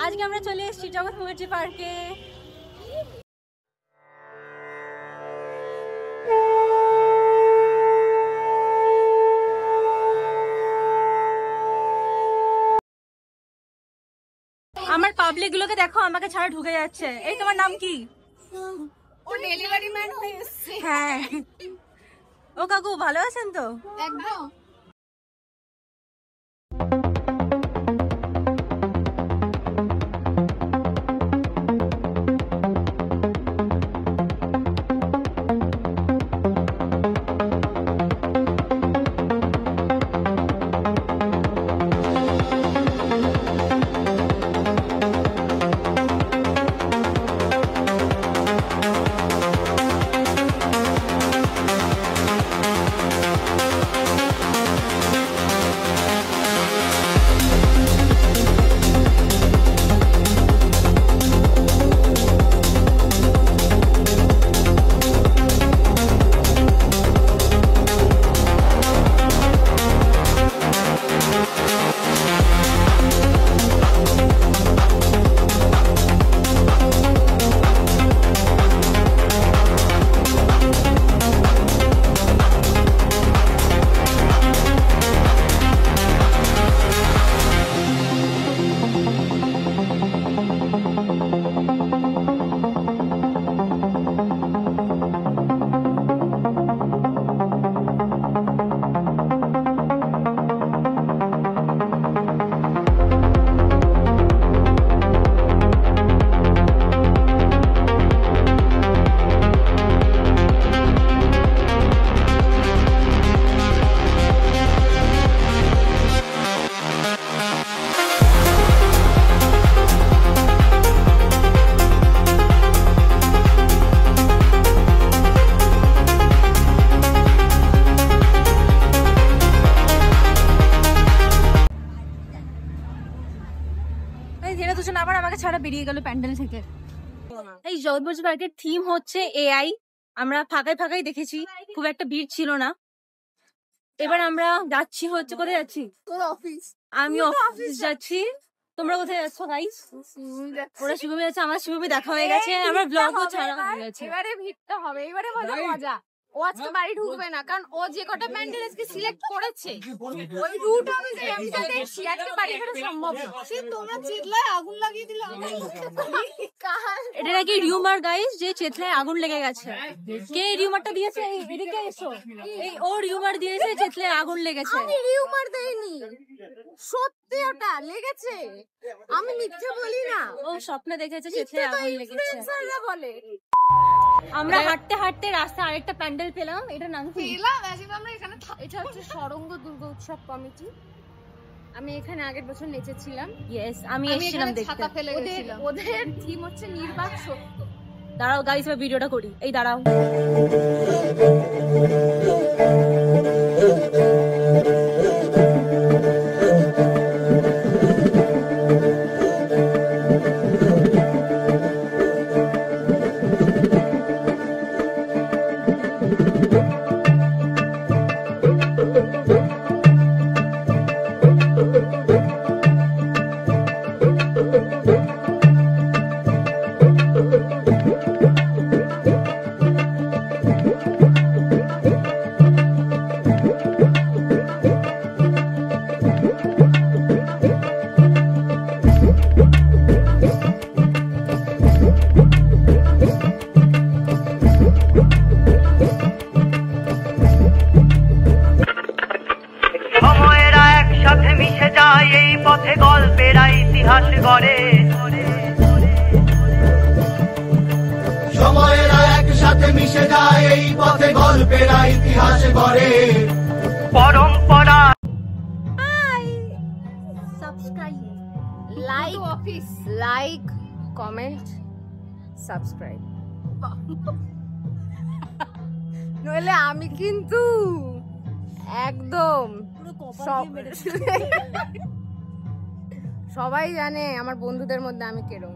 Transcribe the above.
আজকে আমরা চলে এসেছি জগৎ মুখার্জি পার্কে। আমার পাবলিক গুলোকে দেখো, আমাকে ছাড়া ঢুকে যাচ্ছে। এই তোমার নাম কি? ও ডেলিভারি ম্যান হয়ে এসেছে। হ্যাঁ। ও কাকু ভালো আছেন তো? একদম। আবার আমাকে ছাড়া বেরিয়ে গেল প্যান্ডেল থেকে। এই জগৎ মুখার্জি পার্কের থিম হচ্ছে এআই। আমরা ফাঁকায় ফাঁকায় দেখেছি, খুব একটা ভিড় ছিল না। এবার আমরা যাচ্ছি হচ্ছে, কোথায় যাচ্ছি? তোর অফিস। আমি অফিস যাচ্ছি। তোমরা কোথায় যাচ্ছ গাইস? ওরা শিবভূমি যাচ্ছে, আমার শিবভূমি দেখা হয়ে গেছে, আমার ব্লগও ছাড়া হয়ে গেছে। এবারে ভিড়টা হবে, এবারে মজা। ও আজকে বাড়ি ঢুকবে না, কারণ ও যে কটা প্যান্ডেল আজকে সিলেক্ট করেছে ওই রুট আমি দেখছি আজকে বাড়ি ফেরা সম্ভব না। সে তোমরা চেতলায় আগুন লাগিয়ে দিলে এটা নাকি রিউমার গাইস, যে চেতলায় আগুন লেগে গেছে। কে রিউমারটা দিয়েছে? এদিকে এসো। এই ও রিউমার দিয়েছে চেতলায় আগুন লেগেছে। আমি রিউমার দেইনি, সত্যি ওটা লেগেছে, আমি মিথ্যে বলি না। ও স্বপ্নে দেখেছে চেতলায় আগুন লেগেছে। ইনফ্লুয়েন্সাররা বলে। আমরা হাঁটতে হাঁটতে রাস্তায় আরেকটা প্যান্ডেল পেলাম। এটা নাম কি? আমরা এখানে, এটা হচ্ছে সরঙ্গ দুর্গা উৎসব কমিটি। আমি এখানে আগের বছর নেচেছিলাম। ইয়েস, আমি এসেছিলাম দেখতে। ওদের থিম হচ্ছে নির্বাক সত্য। দাঁড়াও গাইস, এবার ভিডিওটা করি। এই দাঁড়াও। এই পথে গল্পের ইতিহাস গড়ে, সময়েরা একসাথে মিশে যায় এই পথে গল্পের ইতিহাস গড়ে। পরম্পরা সাবস্ক্রাইব, লাইক, কমেন্ট, সাবস্ক্রাইব। নইলে আমি কিন্তু একদম সবাই জানে আমার বন্ধুদের মধ্যে আমি কেরম।